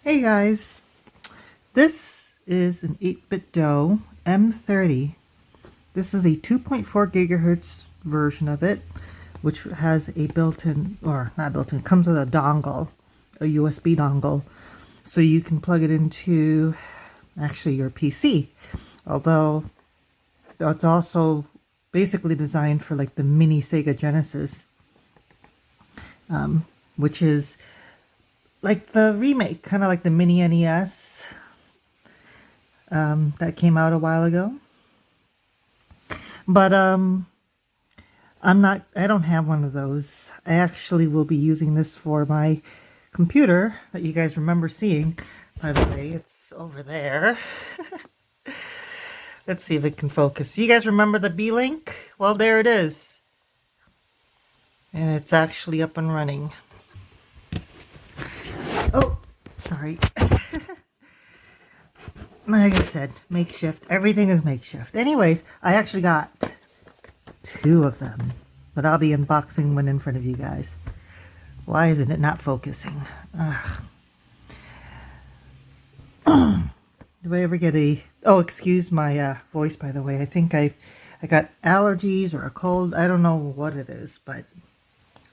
Hey guys, this is an 8bitdo M30. This is a 2.4 gigahertz version of it, which has a built-in, or not built-in, it comes with a dongle, a USB dongle, so you can plug it into actually your PC. Although it's also basically designed for like the mini Sega Genesis, which is like the remake, kind of like the mini NES that came out a while ago. But I don't have one of those. I actually will be using this for my computer that you guys remember seeing. By the way, it's over there. Let's see if it can focus. You guys remember the Beelink? Well, there it is. And it's actually up and running. Oh, sorry. Like I said, makeshift. Everything is makeshift. Anyways, I actually got 2 of them, but I'll be unboxing one in front of you guys. Why isn't it not focusing? Do I ever get a... Oh, excuse my voice, by the way. I think I got allergies or a cold. I don't know what it is, but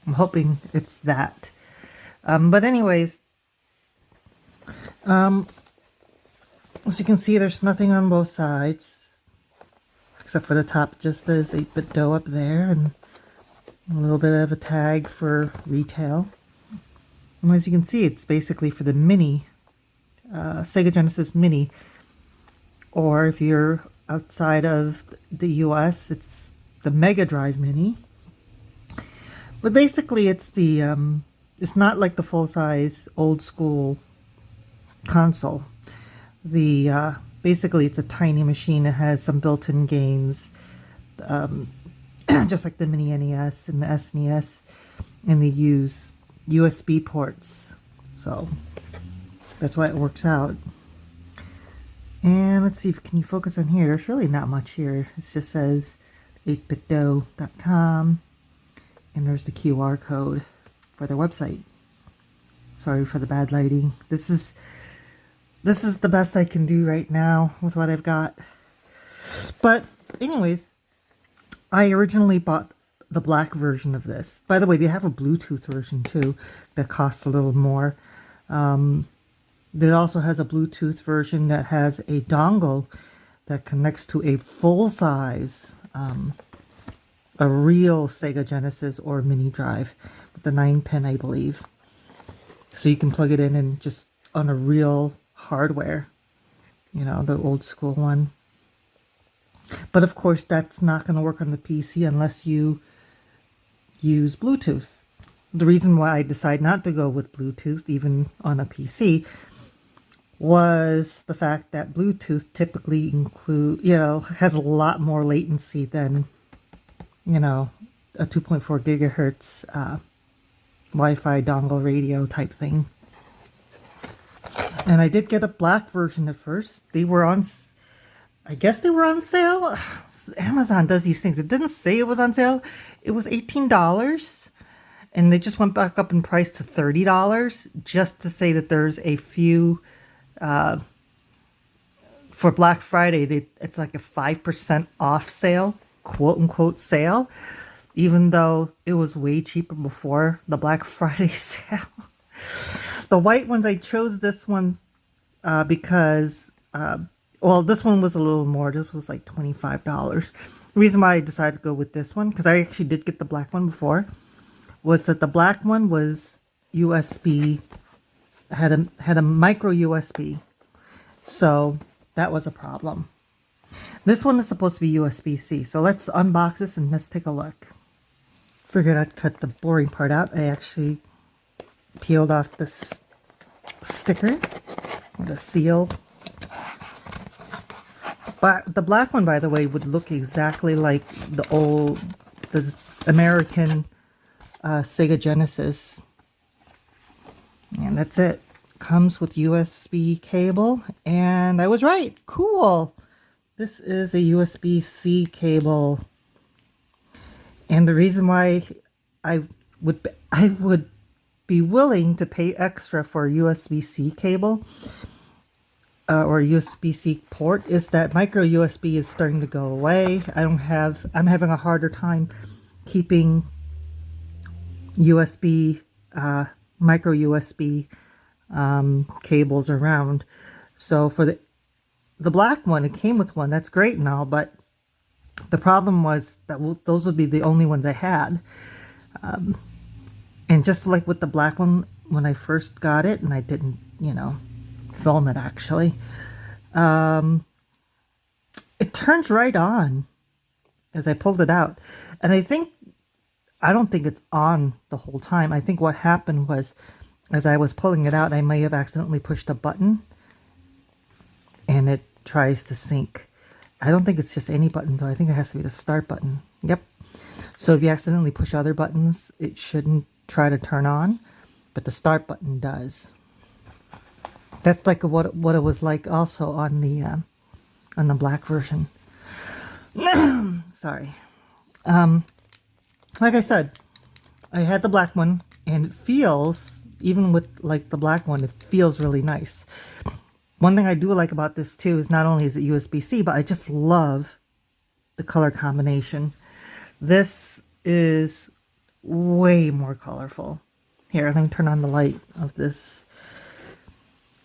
I'm hoping it's that. But anyways, as you can see, there's nothing on both sides, except for the top. Just says 8bitdo up there, and a little bit of a tag for retail. And as you can see, it's basically for the mini, Sega Genesis Mini. Or if you're outside of the US, it's the Mega Drive Mini. But basically, it's the, it's not like the full-size, old-school console. The basically it's a tiny machine. It has some built-in games, just like the mini NES and the SNES, and they use USB ports, so that's why it works out. And let's see, can you focus on here? There's really not much here. It just says 8bitdo.com, and there's the QR code for their website. Sorry for the bad lighting. This is the best I can do right now with what I've got. But anyways, I originally bought the black version of this. By the way, they have a Bluetooth version too that costs a little more. It also has a Bluetooth version that has a dongle that connects to a full-size, a real Sega Genesis or mini drive with the 9-pin, I believe. So you can plug it in and just on a real hardware, you know, the old school one. But of course, that's not going to work on the PC unless you use Bluetooth. The reason why I decided not to go with Bluetooth, even on a PC, was the fact that Bluetooth typically has a lot more latency than, you know, a 2.4 gigahertz Wi-Fi dongle radio type thing. And I did get a black version at first. They were on, I guess they were on sale. Amazon does these things. It didn't say it was on sale. It was $18. And they just went back up in price to $30 just to say that there's a few, for Black Friday, it's like a 5% off sale, quote unquote sale, even though it was way cheaper before the Black Friday sale. The white ones, I chose this one because, well, this one was a little more. This was like $25. The reason why I decided to go with this one, because I actually did get the black one before, was that the black one was USB, had a micro USB, so that was a problem. This one is supposed to be USB-C, so let's unbox this and let's take a look. Figured I'd cut the boring part out. I actually peeled off this sticker with a seal. But the black one, by the way, would look exactly like the American Sega Genesis. And that's it. Comes with USB cable, and I was right. Cool. This is a USB-C cable. And the reason why I would be willing to pay extra for a USB-C cable or USB-C port is that micro USB is starting to go away. I'm having a harder time keeping USB, micro USB cables around. So for the black one, it came with one. That's great and all, but the problem was that those would be the only ones I had. And just like with the black one, when I first got it, and I didn't, film it actually, it turns right on as I pulled it out. And I don't think it's on the whole time. I think what happened was, as I was pulling it out, I may have accidentally pushed a button and it tries to sync. I don't think it's just any button though. I think it has to be the start button. Yep. So if you accidentally push other buttons, it shouldn't try to turn on, but the start button does. That's like what it was like also on the black version. Sorry. Like I said, I had the black one, and it feels, even with like the black one, it feels really nice. One thing I do like about this too is not only is it USB-C, but I just love the color combination. This is way more colorful. Here, let me turn on the light of this.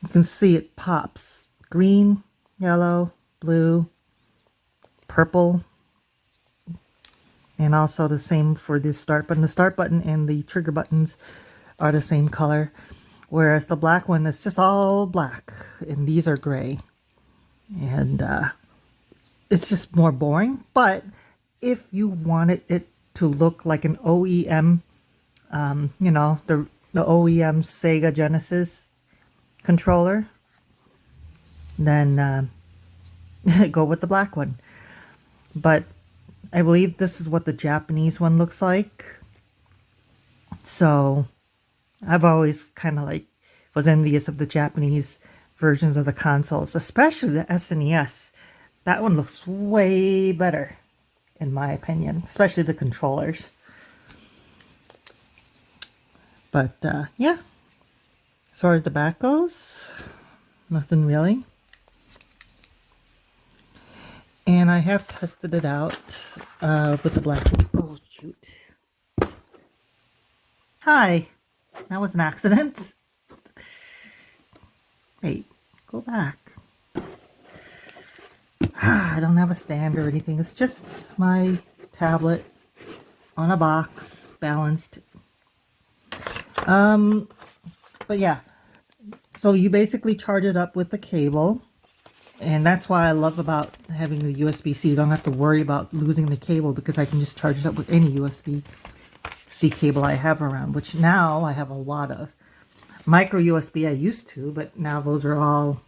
You can see it pops. Green, yellow, blue, purple, and also the same for the start button. The start button and the trigger buttons are the same color, whereas the black one is just all black, and these are gray. And it's just more boring, but if you wanted it to look like an OEM, the OEM Sega Genesis controller, then go with the black one. But I believe this is what the Japanese one looks like. So I've always kind of was envious of the Japanese versions of the consoles, especially the SNES. That one looks way better, in my opinion, especially the controllers. But yeah, as far as the back goes, nothing really. And I have tested it out with the black. Oh shoot! Hi, that was an accident. Wait, go back. I don't have a stand or anything. It's just my tablet on a box, balanced. But yeah, so you basically charge it up with the cable, and that's why I love about having the USB-C. You don't have to worry about losing the cable because I can just charge it up with any USB-C cable I have around, which now I have a lot of. Micro USB I used to, but now those are all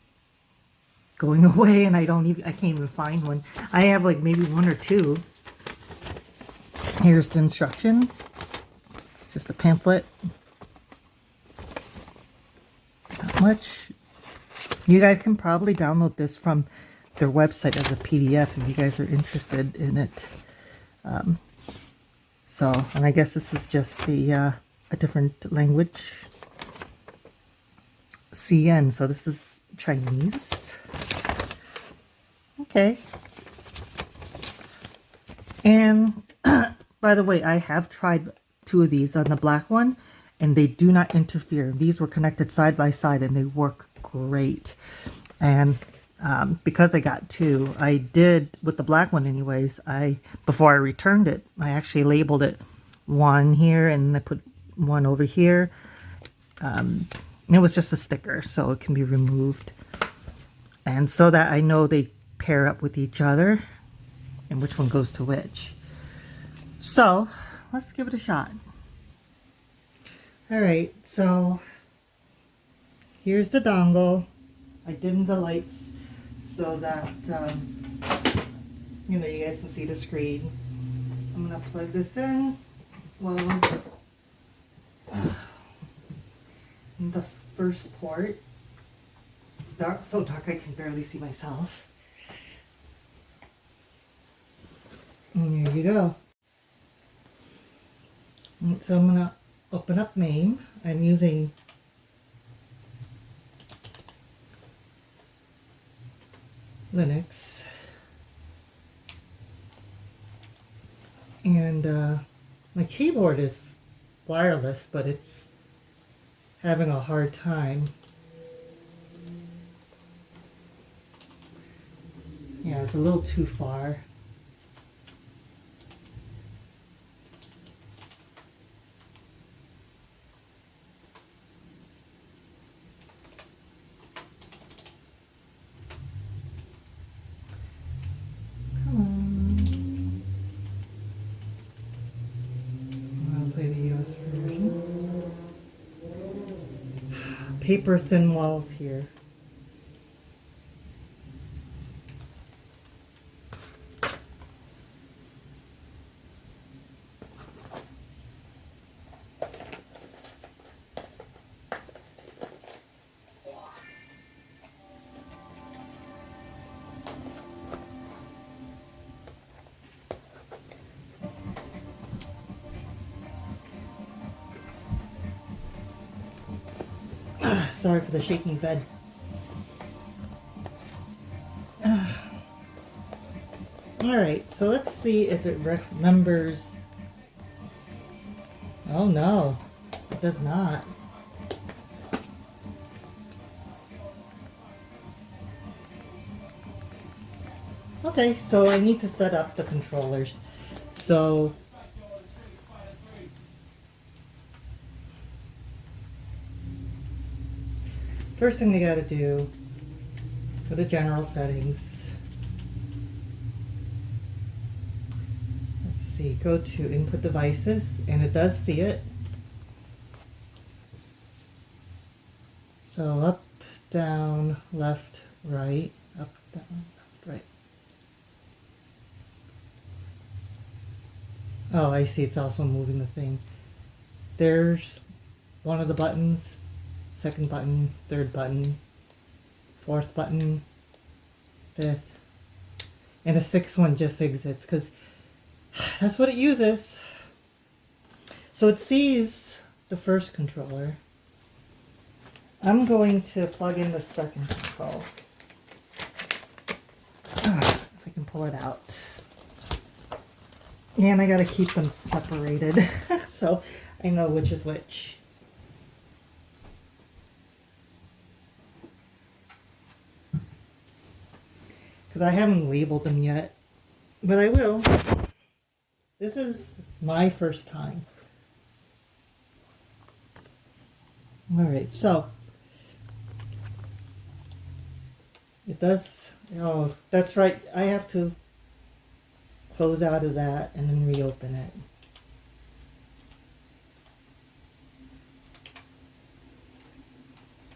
going away, and I can't even find one. I have like maybe one or two. Here's the instruction. It's just a pamphlet. Not much. You guys can probably download this from their website as a PDF if you guys are interested in it. And I guess this is just a different language. CN, so this is Chinese. Okay. And by the way, I have tried two of these on the black one, and they do not interfere. These were connected side by side, and they work great. And because I got two, I did with the black one anyways. Before I returned it, I actually labeled it one here, and I put one over here. It was just a sticker, so it can be removed. And so that I know they pair up with each other and which one goes to which. So let's give it a shot. Alright, so here's the dongle. I dimmed the lights so that you guys can see the screen. I'm gonna plug this in. In the first port. It's dark, so dark I can barely see myself. And there you go. And so I'm gonna open up MAME. I'm using Linux. And my keyboard is wireless, but it's having a hard time. Yeah, it's a little too far. Come on. I'll play the US version. Paper thin walls here. Sorry for the shaking bed. Alright, so let's see if it remembers. Oh no, it does not. Okay, so I need to set up the controllers. So first thing you gotta do, go to general settings. Let's see, go to input devices, and it does see it. So up, down, left, right, up, down, left, right. Oh, I see, it's also moving the thing. There's one of the buttons. Second button, third button, fourth button, fifth, and the sixth one just exits because that's what it uses. So it sees the first controller. I'm going to plug in the second control. If I can pull it out. And I gotta keep them separated so I know which is which. Because I haven't labeled them yet, but I will. This is my first time. Alright, so it does, oh, that's right, I have to close out of that and then reopen it.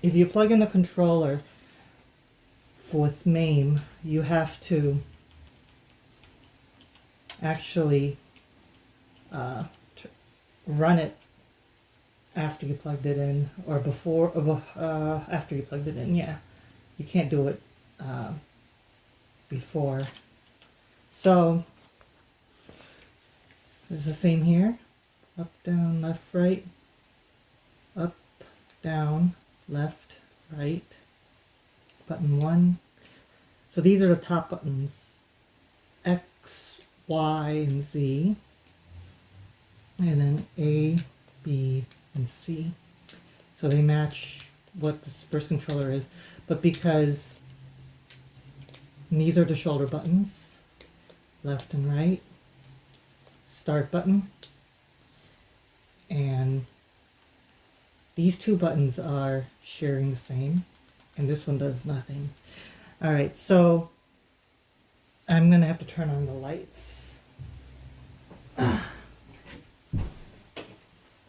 If you plug in a controller with MAME, you have to actually run it after you plugged it in, or before, after you plugged it in. Yeah, you can't do it before. So it's the same here. Up, down, left, right. Up, down, left, right. Button 1. So these are the top buttons. X, Y, and Z. And then A, B, and C. So they match what this first controller is. But because these are the shoulder buttons, left and right, start button, and these two buttons are sharing the same, and this one does nothing. Alright, so I'm gonna have to turn on the lights.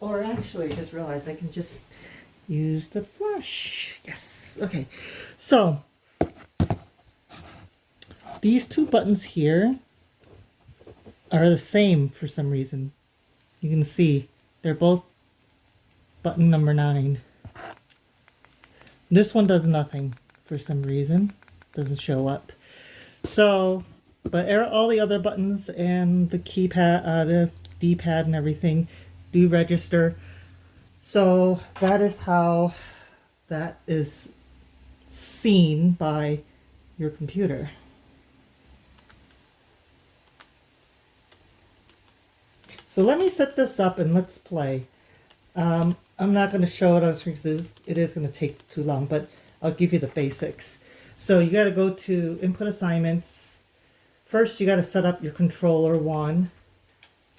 Or actually, I just realized I can just use the flash. Yes, okay. So these two buttons here are the same for some reason. You can see they're both button number 9. This one does nothing for some reason. Doesn't show up. So, but all the other buttons and the keypad, the D-pad and everything do register. So that is how that is seen by your computer. So let me set this up and let's play. I'm not going to show it on screen because it is going to take too long, but I'll give you the basics. So you got to go to Input Assignments. First, you got to set up your controller 1,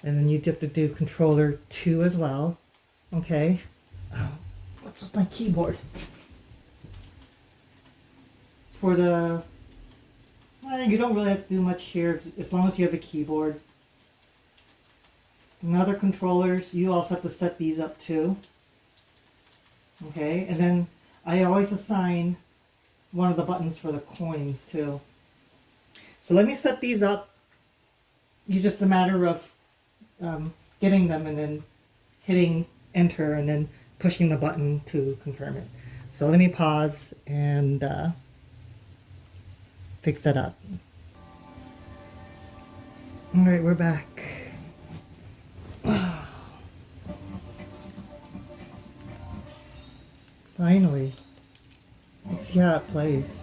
and then you have to do controller 2 as well. Okay. What's with my keyboard? For the... you don't really have to do much here as long as you have a keyboard. And other controllers, you also have to set these up too. Okay, and then I always assign one of the buttons for the coins too. So let me set these up. It's just a matter of getting them and then hitting enter and then pushing the button to confirm it. So let me pause and fix that up. Alright, we're back. Finally. Let's see how it plays.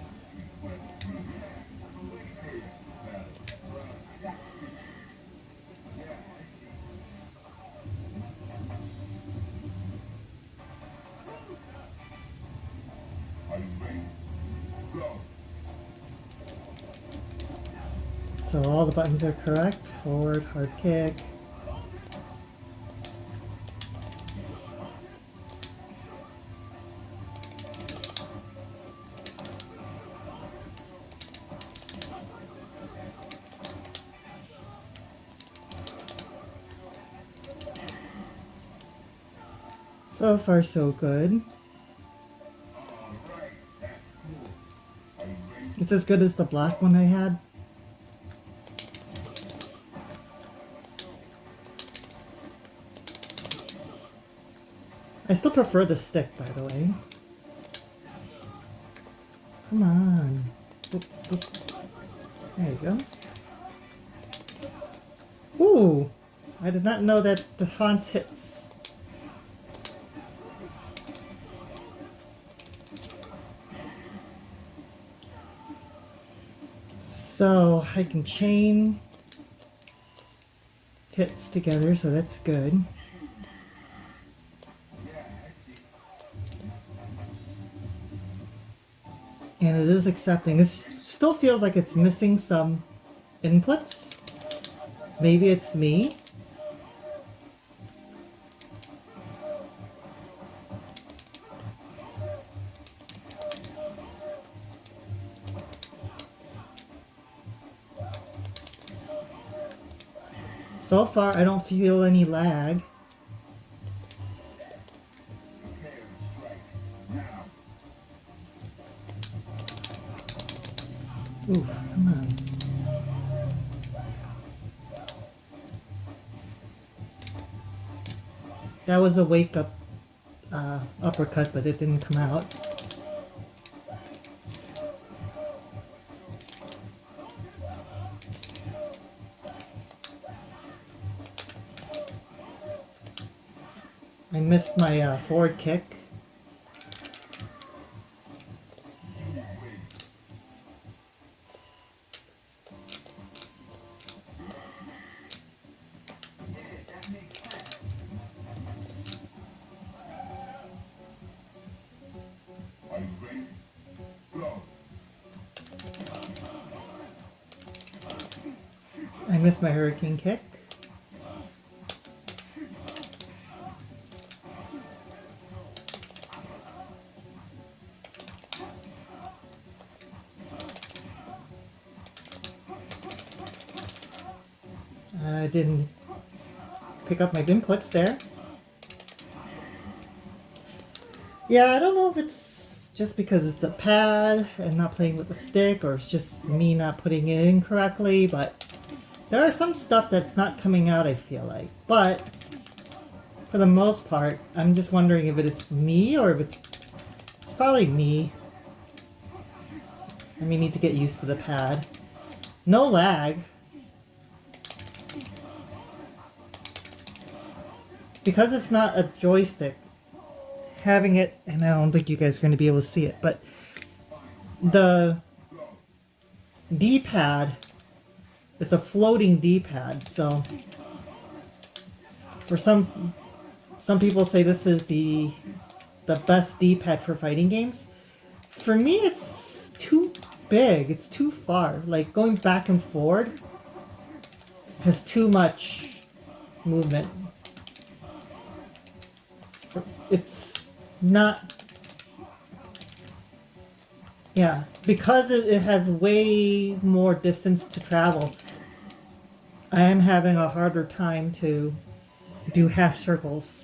So all the buttons are correct. Forward, hard kick. So far so good. It's as good as the black one I had. I still prefer the stick, by the way. Come on. Boop, boop. There you go. Ooh! I did not know that the Hans hits. So I can chain hits together, so that's good. And it is accepting. It still feels like it's missing some inputs. Maybe it's me. So far, I don't feel any lag. Oof, come on. That was a wake-up uppercut, but it didn't come out. I missed my forward kick. I missed my hurricane kick. I didn't pick up my inputs there. Yeah, I don't know if it's just because it's a pad and not playing with the stick, or it's just me not putting it in correctly, but there are some stuff that's not coming out, I feel like. But for the most part, I'm just wondering if it is me or if it's probably me. I may need to get used to the pad. No lag. Because it's not a joystick, having it, and I don't think you guys are going to be able to see it, but the D-pad is a floating D-pad, so for some people say this is the best D-pad for fighting games. For me, it's too big. It's too far. Like, going back and forward has too much movement. It's not... Yeah, because it has way more distance to travel, I am having a harder time to do half circles.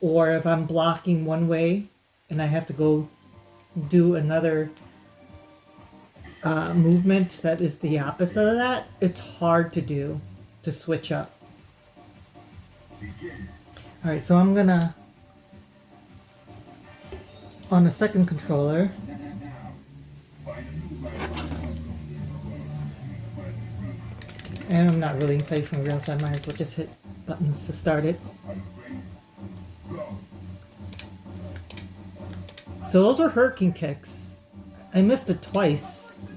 Or if I'm blocking one way and I have to go do another movement that is the opposite of that, it's hard to do, to switch up. Alright, so I'm gonna, on the second controller, and I'm not really playing from real, so I might as well just hit buttons to start it. So those are hurricane kicks. I missed it twice.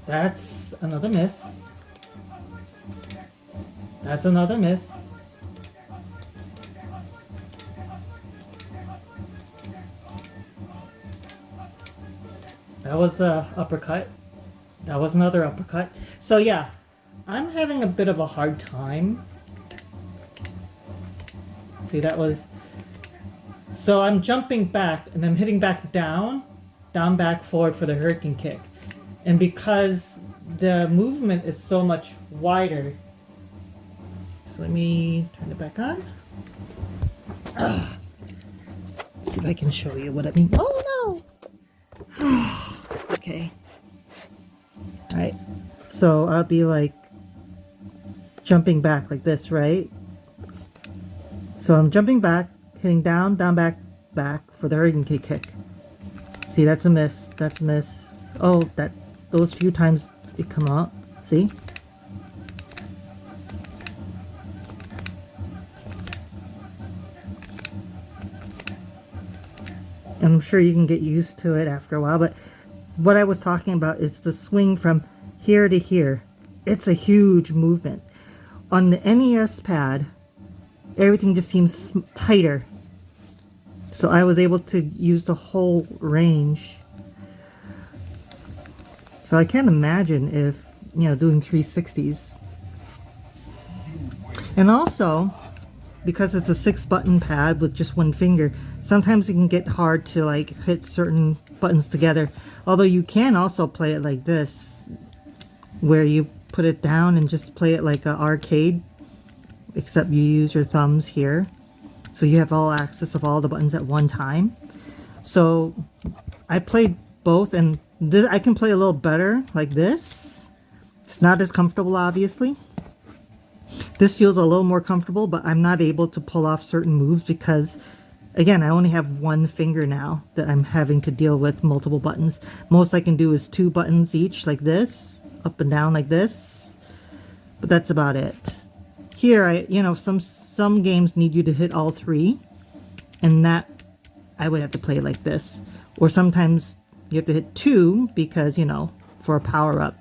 That's another miss. That's another miss. That was a uppercut. That was another uppercut. So yeah, I'm having a bit of a hard time. See, that was... So I'm jumping back and I'm hitting back down, back, forward for the hurricane kick. And because the movement is so much wider, so let me turn it back on. See if I can show you what I mean. Oh no! Okay. Alright. So I'll be like jumping back like this, right? So I'm jumping back, hitting down, back for the hurricane kick. See, that's a miss. That's a miss. Oh, those few times it come out. See? I'm sure you can get used to it after a while, but what I was talking about is the swing from here to here. It's a huge movement. On the NES pad, everything just seems tighter. So I was able to use the whole range. So I can't imagine if, doing 360s. And also, because it's a 6-button pad with just one finger, sometimes it can get hard to like hit certain buttons together. Although you can also play it like this, where you put it down and just play it like an arcade, except you use your thumbs here. So you have all access of all the buttons at one time. So I played both, and I can play a little better like this. It's not as comfortable, obviously. This feels a little more comfortable, but I'm not able to pull off certain moves because, again, I only have one finger now that I'm having to deal with multiple buttons. Most I can do is 2 buttons each, like this, up and down like this. But that's about it. Here, some games need you to hit all 3, and that I would have to play like this. Or sometimes you have to hit 2 because, for a power-up,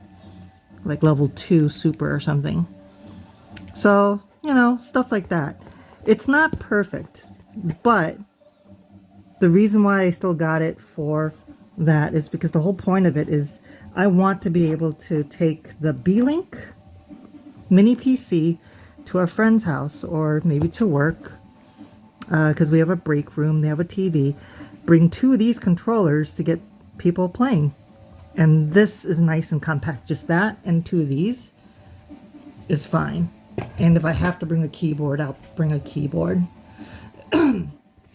like level 2 super or something. So, stuff like that. It's not perfect, but the reason why I still got it for that is because the whole point of it is I want to be able to take the Beelink mini PC to a friend's house or maybe to work, because we have a break room, they have a TV, bring 2 of these controllers to get people playing. And this is nice and compact. Just that and 2 of these is fine. And if I have to bring a keyboard, I'll bring a keyboard.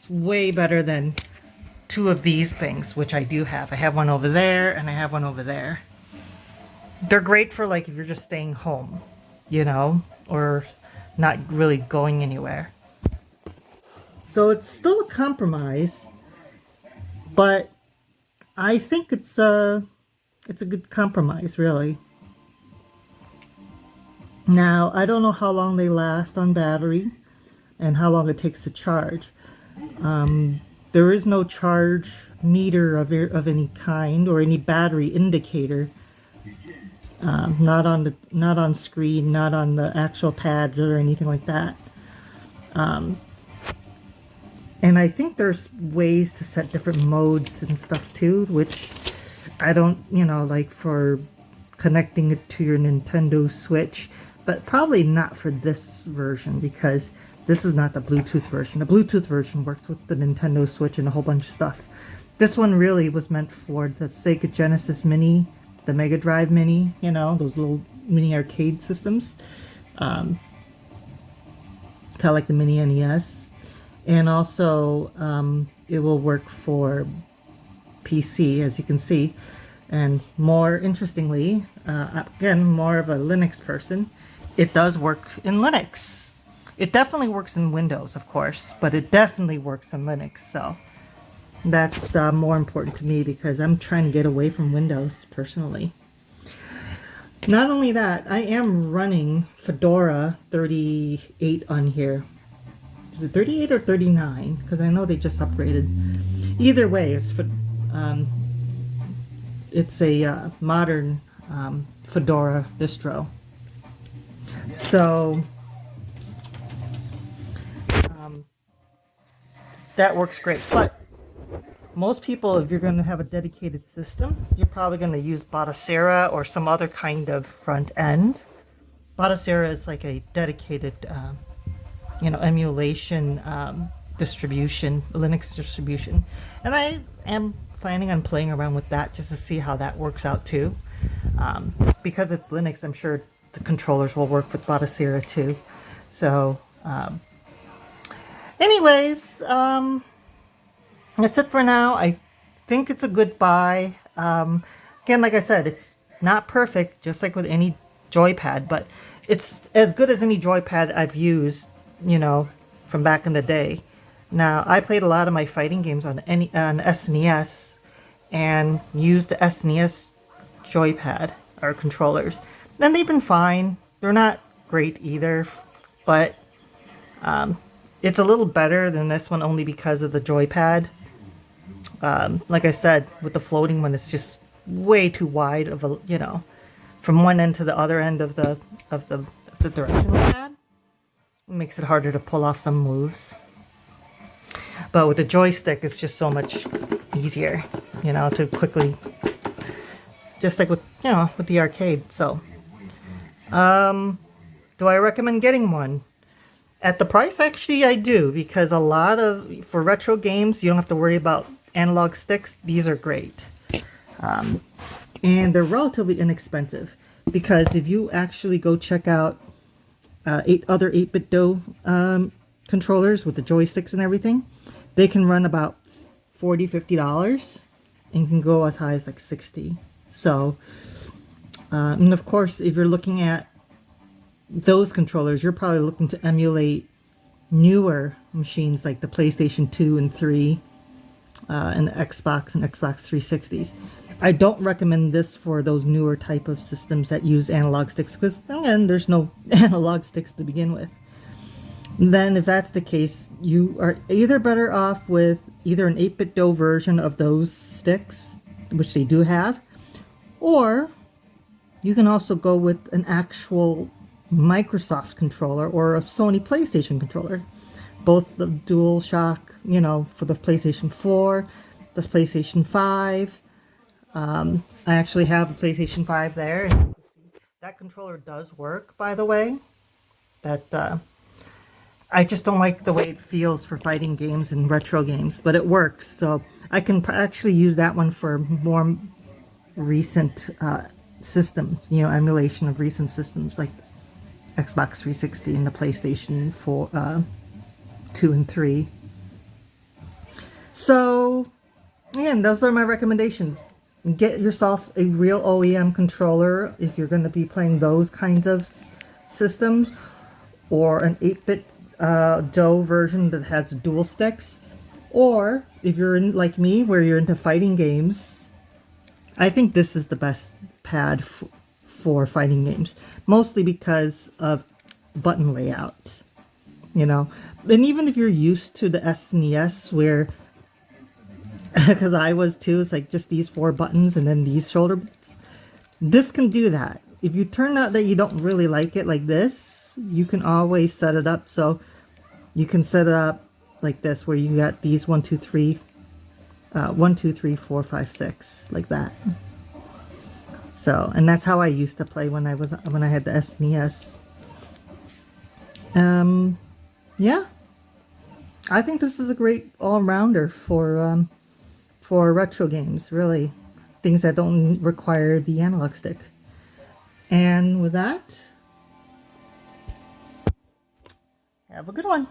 Way better than 2 of these things, which I do have. I have one over there and I have one over there. They're great for like if you're just staying home, or not really going anywhere. So it's still a compromise, but I think it's a good compromise, really. Now, I don't know how long they last on battery, and how long it takes to charge. There is no charge meter of any kind or any battery indicator. Not on screen, not on the actual pad or anything like that. And I think there's ways to set different modes and stuff too, which I don't, like for connecting it to your Nintendo Switch, but probably not for this version because this is not the Bluetooth version. The Bluetooth version works with the Nintendo Switch and a whole bunch of stuff. This one really was meant for the Sega Genesis Mini, the Mega Drive Mini, those little mini arcade systems. Kind of like the Mini NES. And also, it will work for PC, as you can see. And more interestingly, again, more of a Linux person, it does work in Linux. It definitely works in Windows, of course, but it definitely works in Linux. So that's more important to me because I'm trying to get away from Windows personally. Not only that, I am running Fedora 38 on here. Is it 38 or 39? Because I know they just upgraded. Either way, it's a modern Fedora distro. So that works great. But most people, if you're going to have a dedicated system, you're probably going to use Batocera or some other kind of front end. Batocera is like a dedicated emulation distribution, Linux distribution, and I am planning on playing around with that just to see how that works out too. Because it's Linux, I'm sure the controllers will work with Batocera too. So, anyways, that's it for now. I think it's a good buy. Again, like I said, it's not perfect, just like with any joypad, but it's as good as any joypad I've used, from back in the day. Now, I played a lot of my fighting games on SNES and used the SNES joypad or controllers. And they've been fine. They're not great either, but it's a little better than this one only because of the joypad. Like I said, with the floating one, it's just way too wide of a, from one end to the other end of the directional pad. It makes it harder to pull off some moves. But with the joystick, it's just so much easier, to quickly, just like with, with the arcade. So, do I recommend getting one? At the price, actually, I do, because for retro games, you don't have to worry about analog sticks. These are great. And they're relatively inexpensive, because if you actually go check out other 8bitdo controllers with the joysticks and everything, they can run about $40–50 and can go as high as like $60. So, and of course, if you're looking at those controllers, you're probably looking to emulate newer machines like the PlayStation 2 and 3 and the Xbox and Xbox 360s. I don't recommend this for those newer type of systems that use analog sticks, because again, there's no analog sticks to begin with. And then if that's the case, you are either better off with either an 8bitdo version of those sticks, which they do have, or you can also go with an actual Microsoft controller or a Sony PlayStation controller. Both the DualShock, for the PlayStation 4, the PlayStation 5. I actually have a PlayStation 5 there. And that controller does work, by the way. I just don't like the way it feels for fighting games and retro games, but it works. So I can actually use that one for more recent systems, emulation of recent systems like Xbox 360 and the PlayStation 4, 2 and 3. So, again, those are my recommendations. Get yourself a real OEM controller if you're going to be playing those kinds of systems, or an 8bitdo version that has dual sticks. Or if you're like me, where you're into fighting games, I think this is the best pad for fighting games, mostly because of button layout. you know. And even if you're used to the SNES where, because I was too, it's like just these 4 buttons and then these shoulder buttons. This can do that. If you turn out that you don't really like it like this, you can always set it up so you can set it up like this, where you got these 1, 2, 3, 1, 2, 3, 4, 5, 6, like that. So, and that's how I used to play when I had the SNES. Yeah, I think this is a great all-rounder for retro games. Really, things that don't require the analog stick. And with that, have a good one.